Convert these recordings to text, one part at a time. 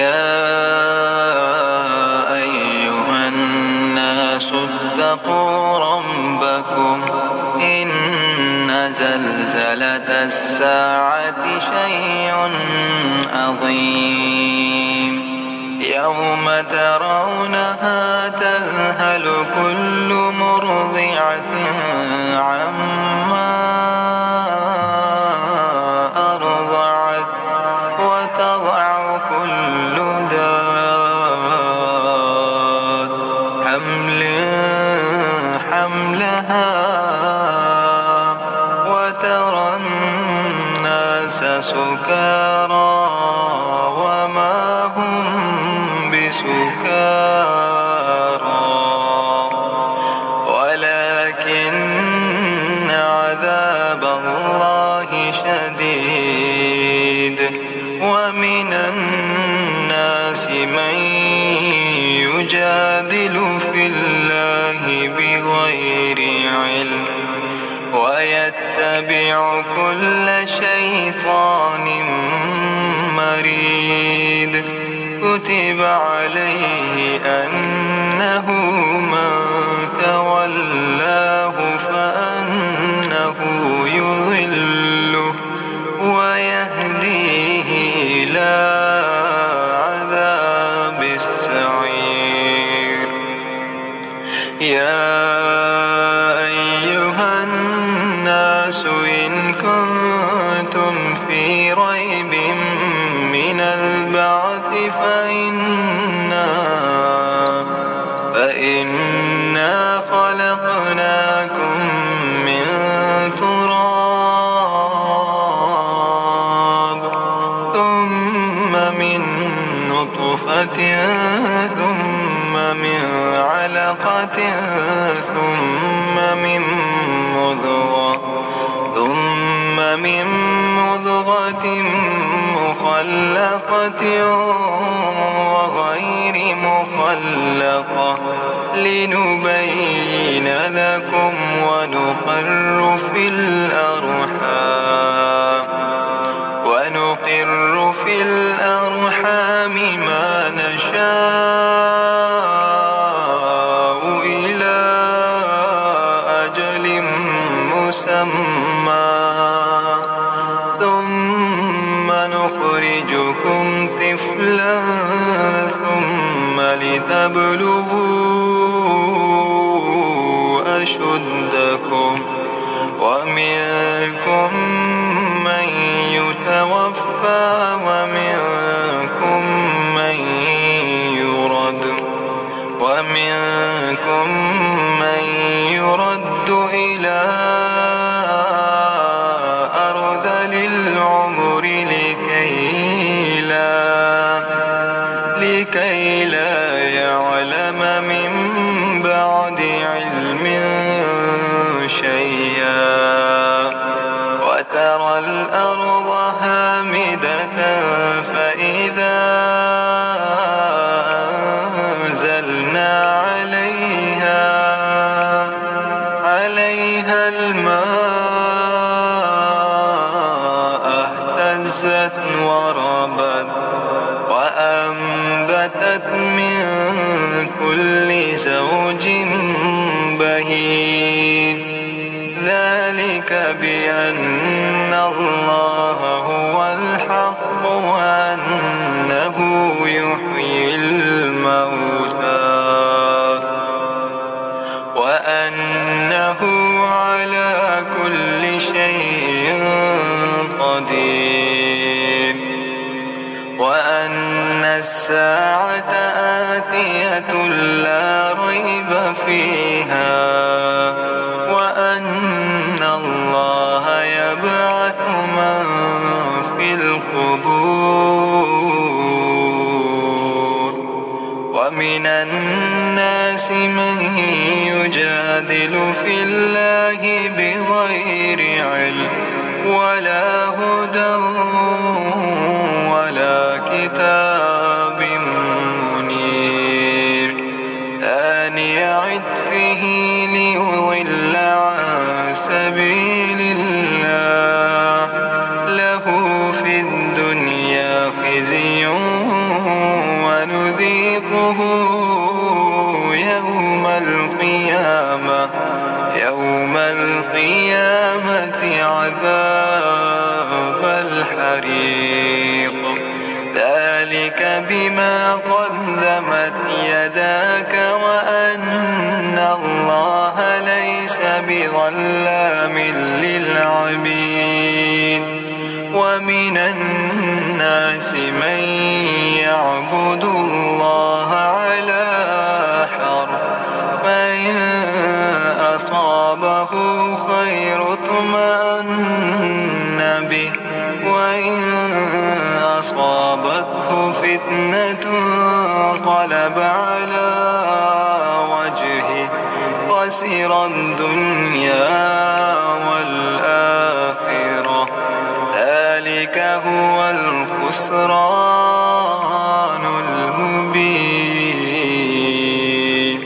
يا أيها الناس اتقوا ربكم إن زلزلة الساعة شيء عظيم يوم ترونها تذهل كل مرضعة عما أرضعت وتضع كل ذات حمل حملها وترى الناس سكارى وما هم بسكارى ولكن عذاب الله شديد ومن الناس من يجادل في الله بغير علم ويتبع كل شيطان مريد كتب عليه أنه من تولاه فأنه يضله ويهديه إلى عذاب السعير يا أيها الناس إن كنتم في ريب من البعث فإنا خلقناكم من تراب ثم من نطفة ثم من علقة ثم من مضغة مخلقة وغير مخلقة لنبين لكم ونقر في الأرحام ما نشاء إلى أجل مسمى ثم نخرجكم طفلا ثم لتبلغوا أشدكم ومنكم من يتوفى ومنكم من يرد إلى أرذل العمر لكي لا يعلم من بعد علم شيئا وترى الأرض هامدة فإذا أنزلنا عليها الماء اهتزت وربت وأنبتت من كل زوج بهيج ذلك بأن الله هو الحق وأنه يحيي الموتى وأنه على كل شيء قدير وأن الساعة آتية لا ريب فيها وأن الله يبعث من في القبور ومن الناس من يجادل في الله بغير علم ولا هدى ولا كتاب منير ثاني عطفه ليضل عن سبيل الله له في الدنيا خزي عذاب الحريق ذلك بما قدمت يداك وأن الله ليس بظلام للعبيد ومن الناس من يعبد الله على حرف فإن أصابه خير اطمأن به وإن أصابته فتنة انقلب على وجهه خسر الدنيا والآخرة ذلك هو الخسران المبين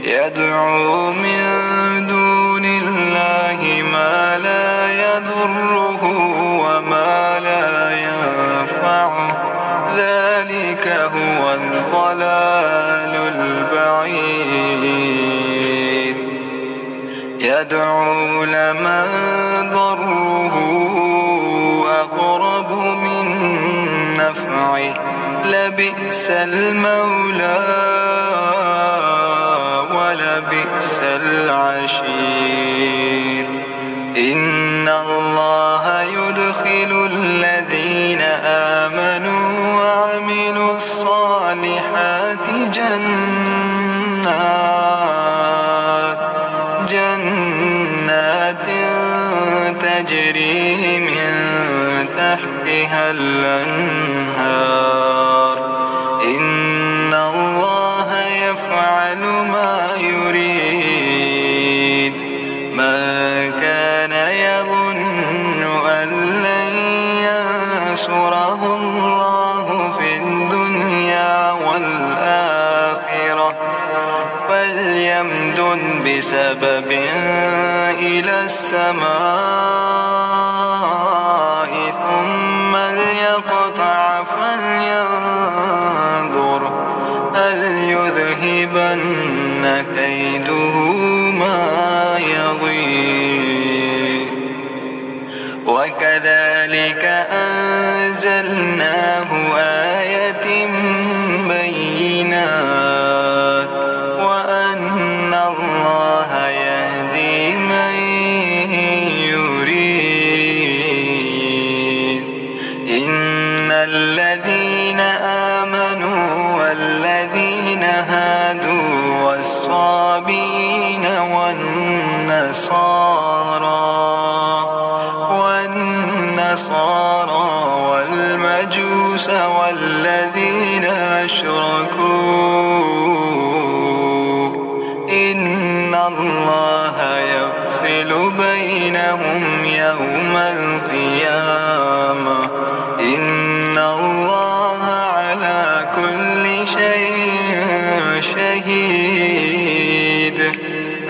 يدعو من دون الله ما لا يضره وما لا ينفعه ذلك هو الضلال البعيد يدعو لمن ضره أقرب من نفعه لبئس المولى ولبئس العشير إن الله يدخل الذين آمنوا وعملوا الصالحات جنات تجري من تحتها الأنهار إن الله يفعل ما يريد من كان يظن أن لن ينصره الله في الدنيا والآخرة فليمدد بسبب إلى السماء ثم ليقطع فلينظر هل يذهبن كيده ما يغيظ وكذلك أنزلناه آية بينات وأن الله يهدي من يريد إن الذين آمنوا والذين هادوا والصابئين والنصارى والمجوس والذين أشركوا إن الله يفصل بينهم يوم القيامة إن الله على كل شيء شهيد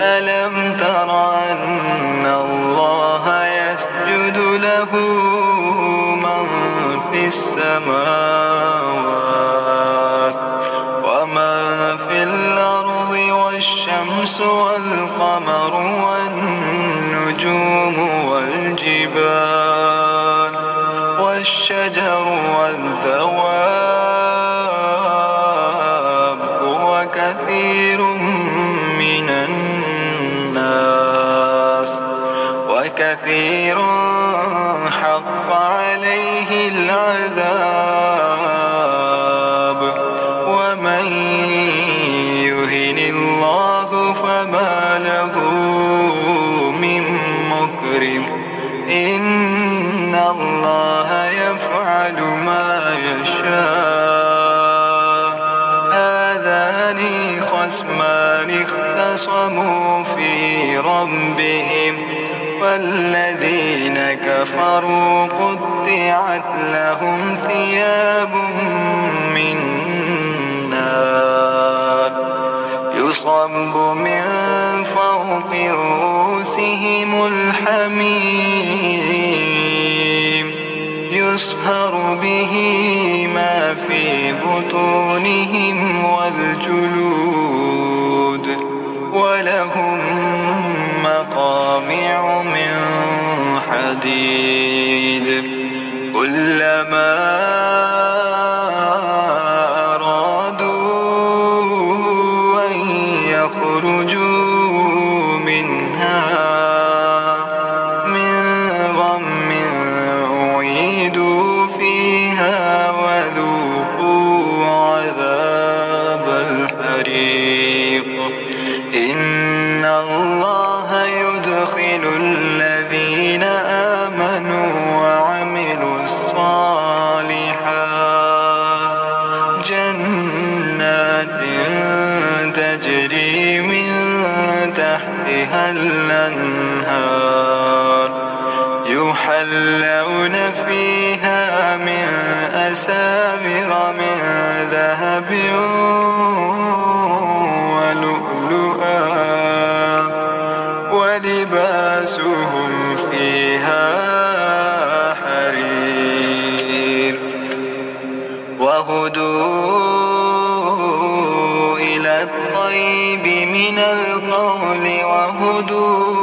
ألم تر أن الله يسجد له من في السماوات وما في الأرض والشمس والقمر والنجوم والجبال والشجر والدواب وكثير من الناس وكثير حق عليه العذاب ومن يهن الله فما له من مكرم إن الله يفعل ما يشاء هذان خصمان اختصموا في ربهم فالذين كفروا قطعت لهم ثياب من نار يصب من فوق رؤوسهم الحميم يصهر به ما في بطونهم والجلود ولهم مقامع من حديد كلما أرادوا أن يخرجوا منها من غم أعيدوا فيها وذوقوا عذاب الحريق إن الله يدخل الذين آمنوا وعملوا الصالحات جنات تجري من تحتها الأنهار يحلون فيها من أساور من ذهب ولؤلؤا ولباسهم فيها حرير وهدوا إلى الطيب من القول وهدوا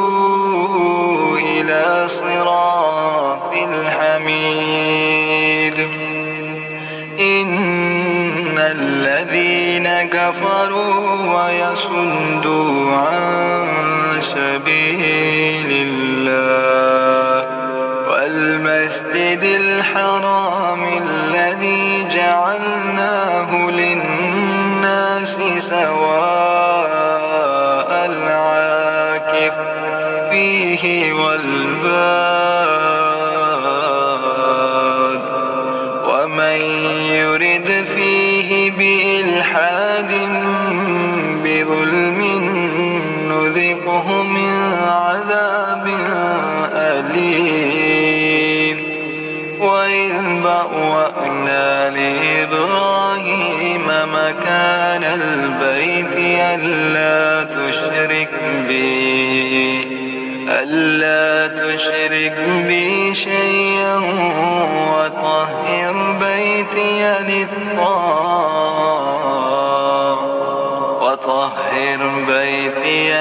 إلى صراط الحميد إن الذين كفروا ويصدوا عن سبيل الله والمسجد الحرام الذي جعلناه للناس سواء العاكف فيه والباد ومن يرد فيه بإلحاد بظلم نذقه من عذاب أليم وإذ بوأنا لإبراهيم مكان البيت ألا تشرك بي شيئا وطهر بيتي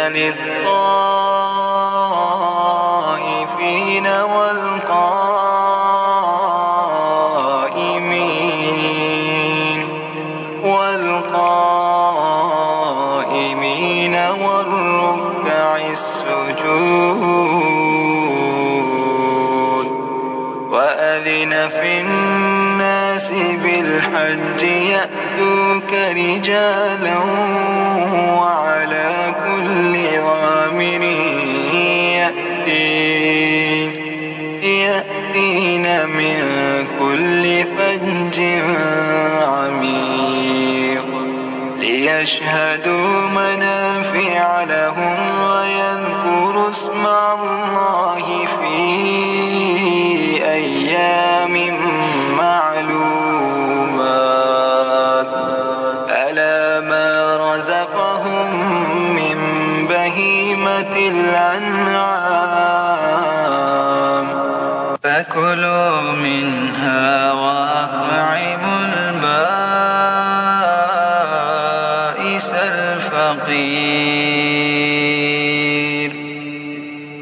للطائفين والقائمين والركع السجود وأذن في الناس بالحج يأتوك رجالا وعلى كل ضامر يأتين من كل فج عميق ليشهدوا منافع لهم ويذكروا اسم الله في أيام معلومات ألا ما رزقهم من بهيمة الأنعام فكلوا منها وأطعموا البائس الفقير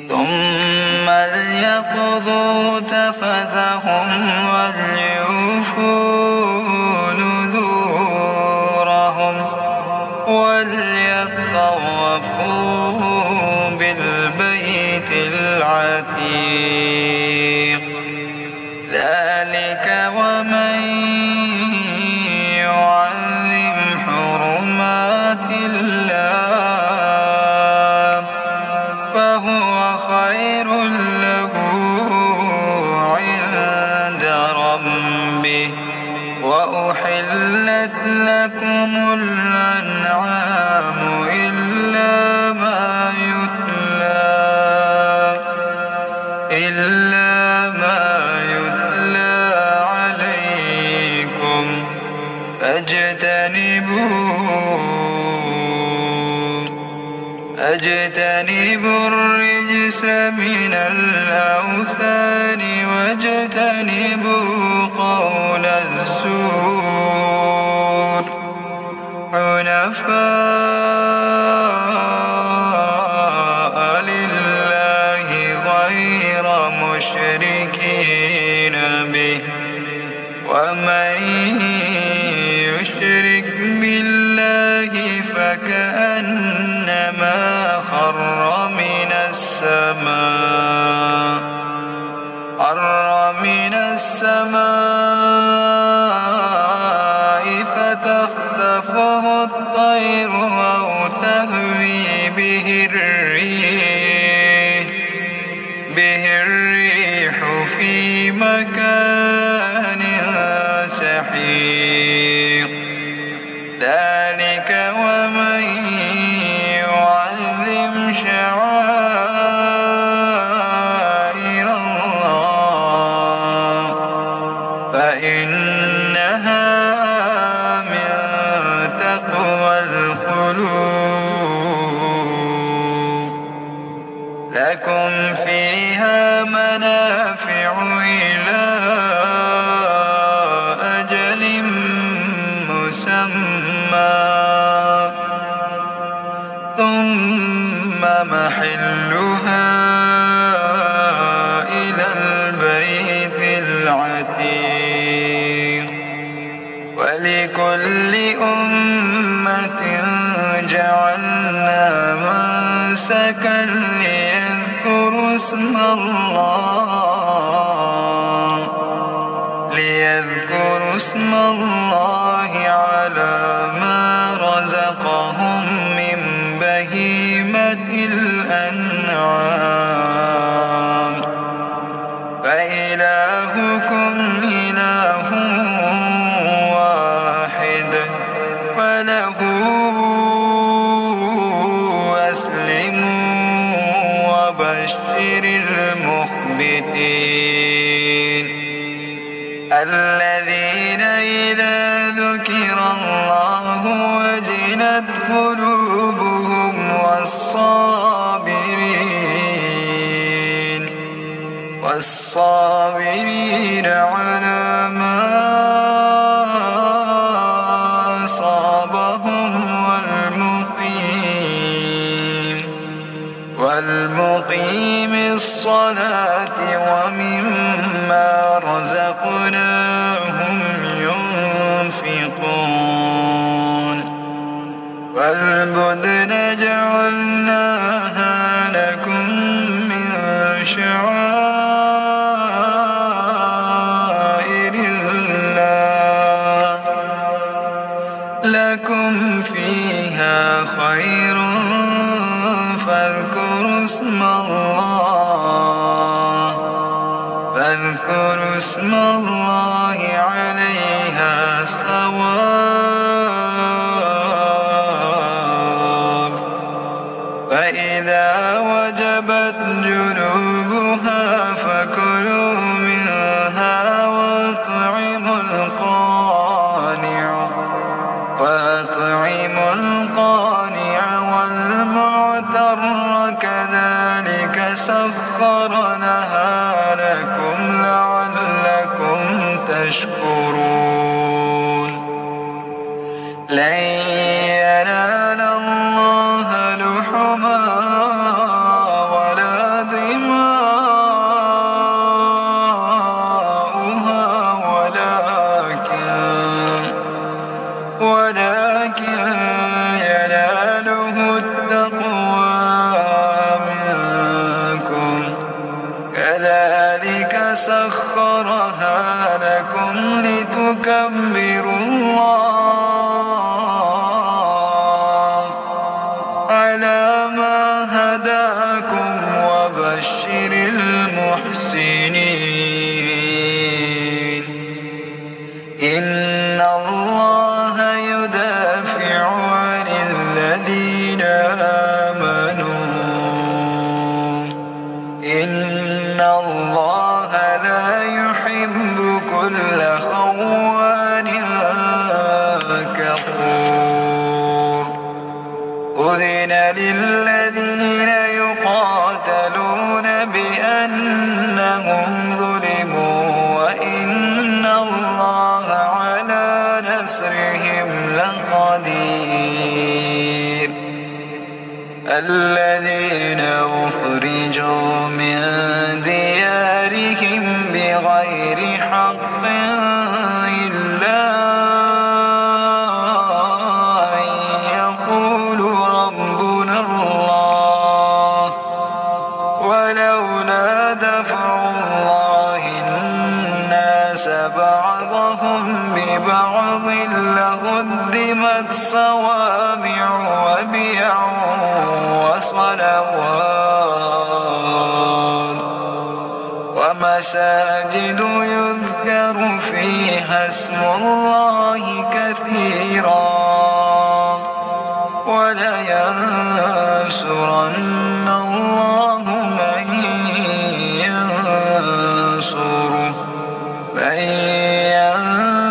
ثم ليقضوا تفثهم وليوفوا نذورهم وليطوفوا بالبيت العتيق ذلك ومن يعظم حرمات الله فهو خير له عند ربه وأحلت لكم الأنعام إلا ما يتلى عليكم فاجتنبوا الرجس من الأوثان واجتنبوا قول الزور حنفاء لله غير مشركين ومن يشرك بالله فكأنما خر من السماء فتخطفه الطير أو تهوي به الريح في مكان سحيق ذلك ومن يعظم شعائر الله فإنها من تقوى القلوب لكم فيها منافع إلى أجل مسمى ثم محلها إلى البيت العتيق ولكل أمة جعلنا منسكا ليذكروا اسم الله على ما رزقهم من بهيمة الأنعام فإلهكم إله واحد فله أسلموا وبشر المخبتين الذين إذا ذكر الله وجلت قلوبهم والصابرين على ما أصابهم والمقيم الصلاة ومما رزقناهم ينفقون والبدن جعلناها لكم من شعائر الله لكم فيها خير فاذكروا اسم الله عليها صواب فإذا وجبت جنوبها فكلوا منها وأطعموا القانع والمعتر كذلك سخرناها لكم لعلكم تشكرون لن ينال الله لحومها ولا دماؤها ولكن يناله التقوى منكم كذلك سخرها لكم لتكبروا الله على ما هداكم وبشر المحسنين إن الله يدافع عن الذين آمنوا إن الله لا يحب كل خوان كفور أذن للذين يقاتلون بأنهم ظلموا وإن الله على نصرهم لقدير الذين أخرجوا من ديارهم بغير حق بعضهم ببعض لهدمت صوامع وبيع وصلوات ومساجد يذكر فيها اسم الله كثيرا ولينصرن الله من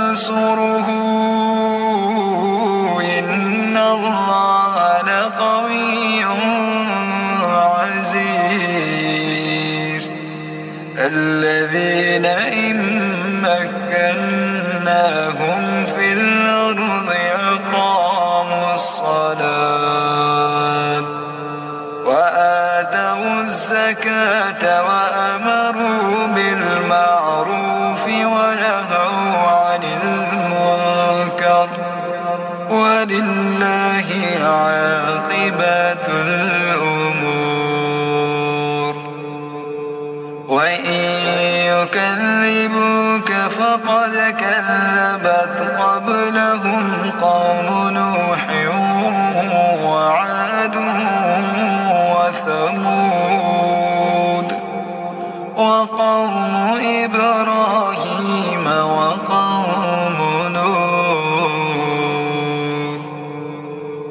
ينصره إن الله لقوي عزيز الذين إن مكناهم في الأرض أقاموا الصلاة وآتوا الزكاة وأمروا بالمعروف ونهوا عن المنكر ولله عاقبة الأمور وإن يكذبوك فقد كذبت قبلهم قوم نوح وعاد وثمود وقوم إبراهيم وقوم نوح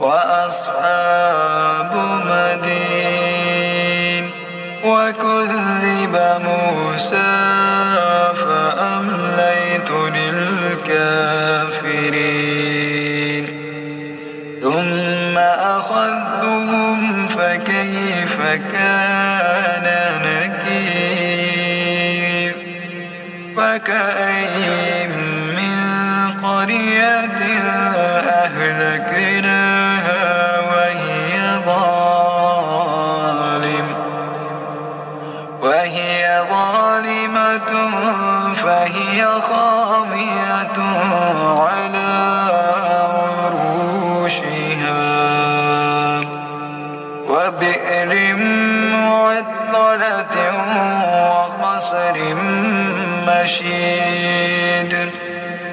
وأصحاب مدين وكذب موسى فأمليت للكافرين ثم أخذتهم فكيف كان نكير فكأين من قرية أهلكناها وهي ظالمة فهي خاوية على عروشها وبئر معطلة وقصر مشيد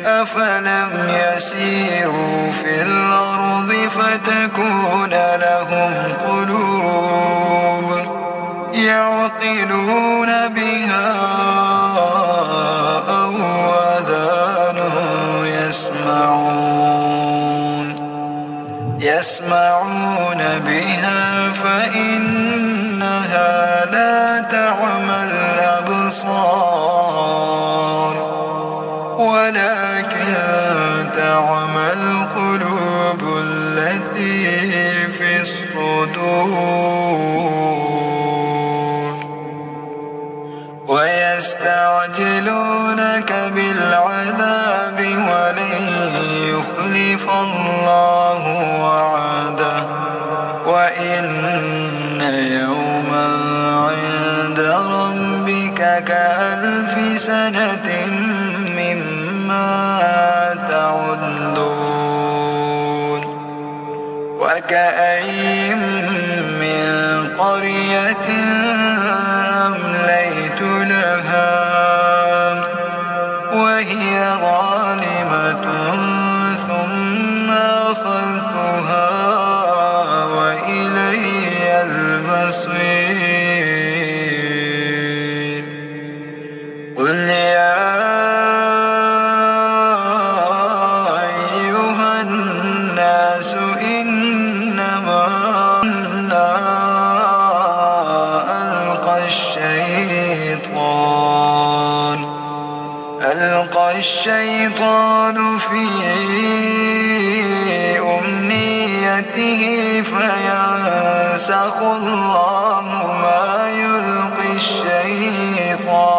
أفلم يسيروا في الأرض فتكون لهم قلوب يعقلون بها أو آذان يسمعون بها فإنها لا تعمى الأبصار ولكن تعمى القلوب التي في الصدور ويستعجلونك بالعذاب ولن يخلف الله وعده وإن يوما عند ربك كألف سنة مما تعدون وكأين من قرية أمليت لها وهي ظالمة ثم أخذتها وإلي المصير قل يا أيها الناس إنما ألقى الشيطان في أمنيته فينسخ الله ما يلقي الشيطان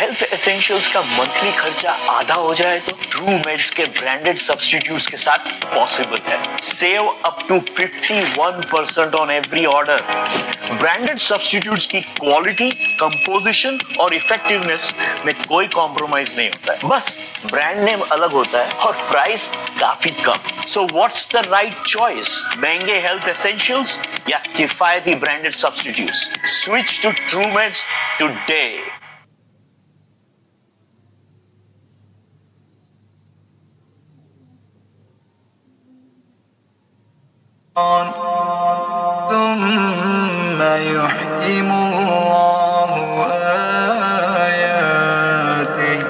health essentials का मंथली खर्चा आधा हो जाए तो ट्रूमेड्स के ब्रांडेड सब्स्टिट्यूट्स के साथ पॉसिबल है। Save up to 51% on every order. Branded substitutes की क्वालिटी, कंपोजिशन और इफेक्टिवनेस में कोई कॉम्प्रोमाइज नहीं होता है, बस ब्रांड नेम अलग होता है और प्राइस काफी कम। So what's the right choice? महंगे हेल्थ एसेंशियल्स या किफायती branded substitutes? Switch to Truemeds today. يحكم الله آياته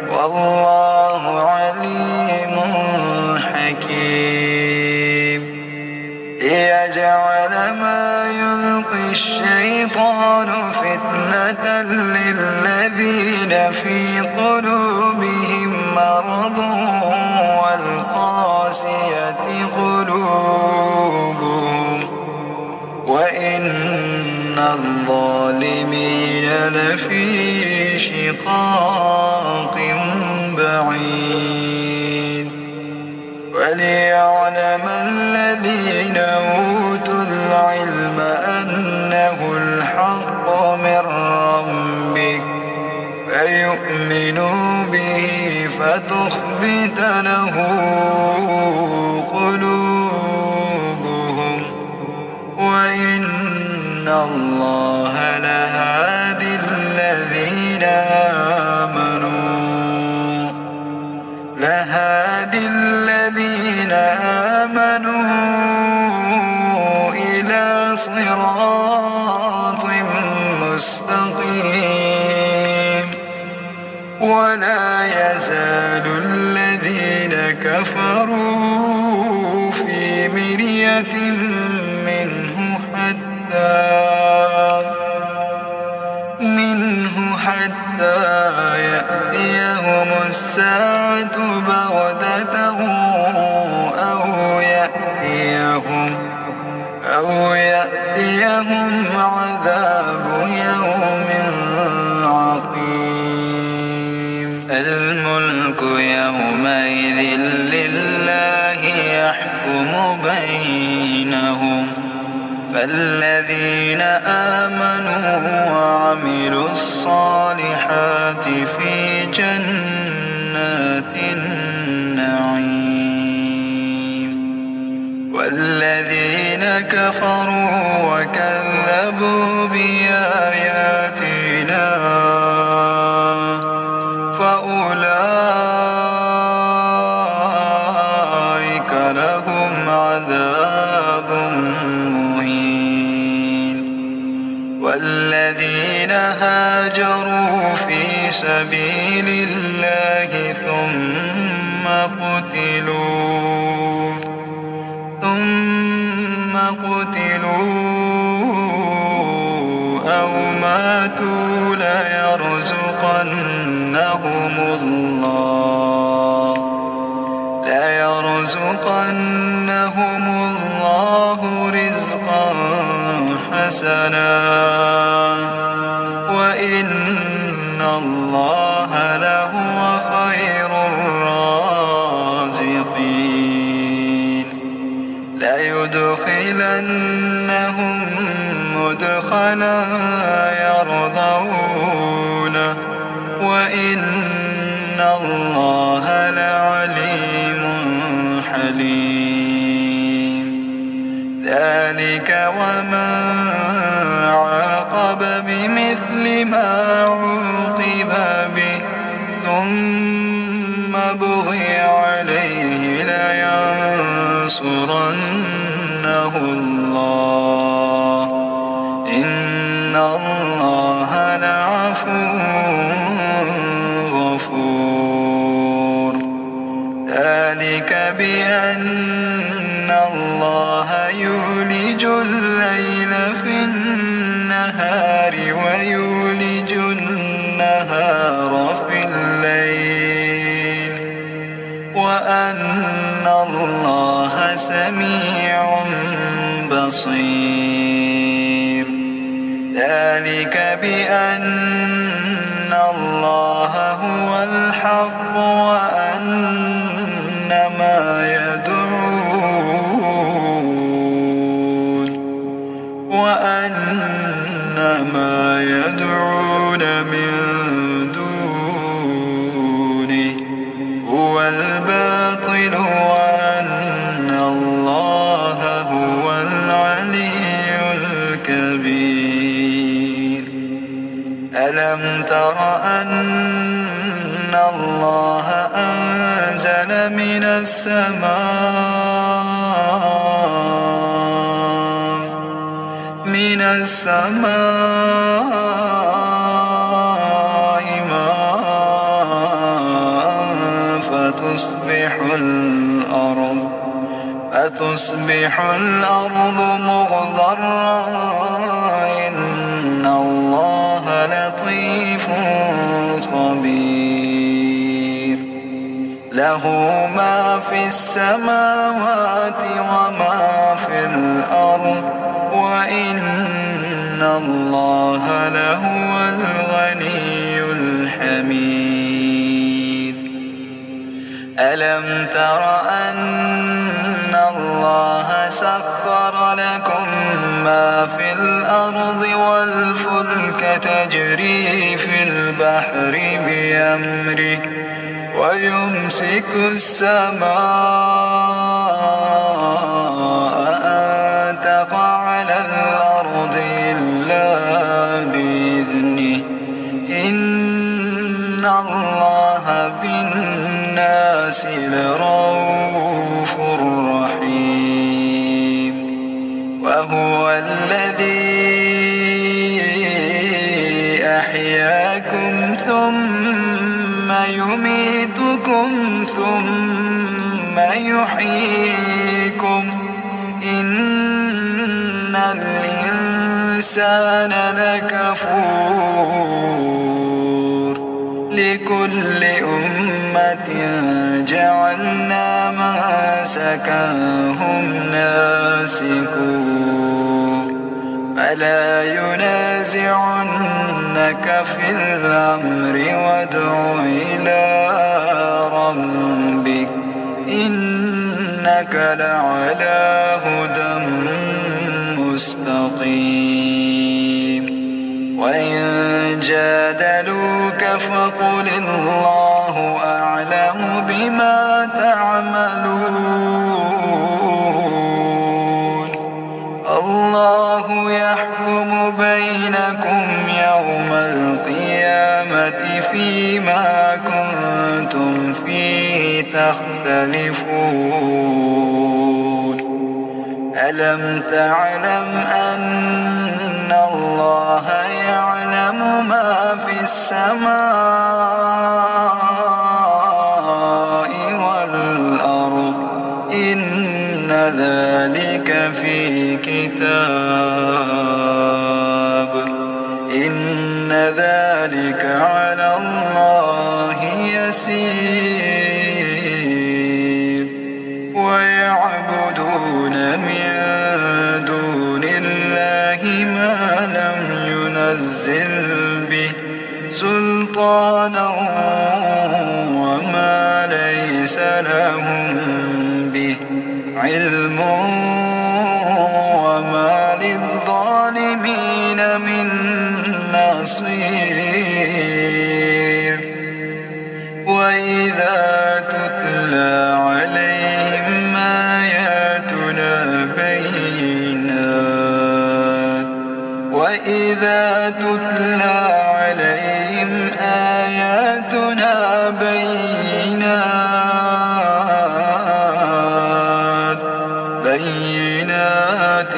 والله عليم حكيم ليجعل ما يلقي الشيطان فتنة للذين في قلوبهم مرض والقاسية قلوبهم وإن الظالمين لفي شقاق بعيد وليعلم الذين أوتوا العلم أنه الحق من ربك فيؤمنوا به فتخبت له قلوبهم وإن الله لهادي الذين آمنوا إلى صراط مستقيم ولا يزال الذين كفروا في مرية منه حتى يأتيهم الساعة بغتة أو يأتيهم عذاب يوم عقيم الملك يومئذ لله يحكم بينهم فالذين آمنوا وعملوا الصالحات في جنات النعيم والذين كفروا وكذبوا بآياتنا فأولئك لهم عذاب مهين والذين هاجروا في سبيل الله ثم قتلوا أو ماتوا ليرزقنهم الله رزقا حسنا وإن الله لهو خير الرازقين ليدخلنهم مدخلا يرضونه وإن الله لعليم حليم ذلك ومن عاقب بمثل ما عوقب به ثم بغي عليه لينصرنه الله إن الله لعفو غفور ذلك بأن الله يولج الليل في النهار ويولج النهار في الليل وأن الله سميع بصير ذلك بأن الله هو الحق وأن ما يدعون من دونه هو الباطل وأن الله هو العلي الكبير ألم تر أن الله أنزل من السماء السماء ماء فتصبح الأرض مغضرا إن الله لطيف خبير له ما في السماوات وما في الأرض وإن الله لهو الغني الحميد ألم تر أن الله سخر لكم ما في الأرض والفلك تجري في البحر بأمره ويمسك السماء أن تقع على الأرض إلا بإذنه إن الله بالناس لرؤوف رحيم وهو الذي أحياكم ثم يميتكم ثم يحييكم إن الإنسان لكفور لكل أمة جعلنا منسكهم ناسكوه فلا ينازعنك في الأمر وادع إلى ربك إنك لعلى هدى مستقيم وإن جادلوك فقل الله أعلم بما تعملون الله يحكم بينكم يوم القيامة فيما كنتم فيه تختلفون ألم تعلم أن الله يعلم ما في السماء والأرض إن ذلك في كتاب إن ذلك على الله يسير ويعبدون من دون الله ما لم ينزل به سلطانا وما ليس لهم به علم وما للظالمين من نصير وإذا تتلى عليهم آياتنا بينات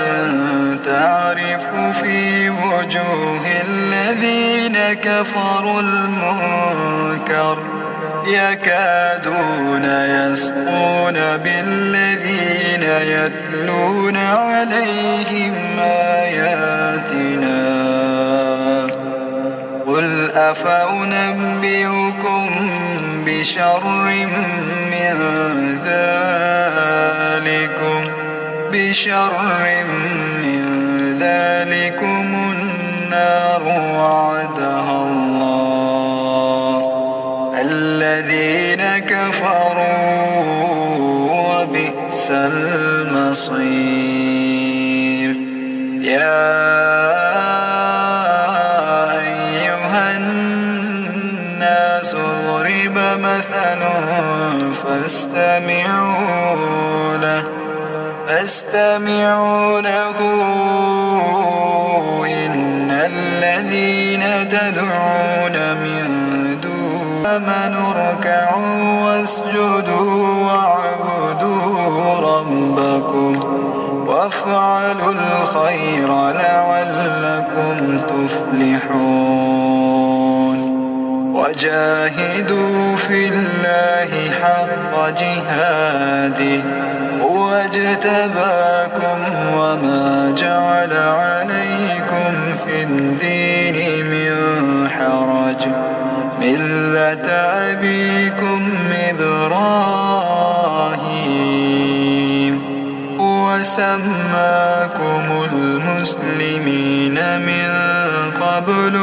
تعرف في وجوه الذين كفروا المنكر يكادون يسقون بالذين يتلون عليهم آياتنا قل أفأنبئكم بشر من ذلكم النار وعدها الله الذين كفروا وبئس المصير يا أيها الناس ضرب مثل فاستمعوا له إن الذين تدعون من دون آمنوا اركعوا واسجدوا واعبدوا وافعلوا الخير لعلكم تفلحون وجاهدوا في الله حق جهاده هو اجتباكم وما جعل عليكم في الدين من حرج ملة أبيكم إبراهيم وسماكم المسلمين من قبل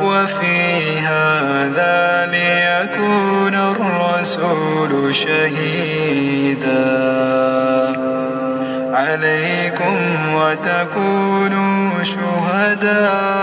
وفي هذا ليكون الرسول شهيدا عليكم وتكونوا شهداء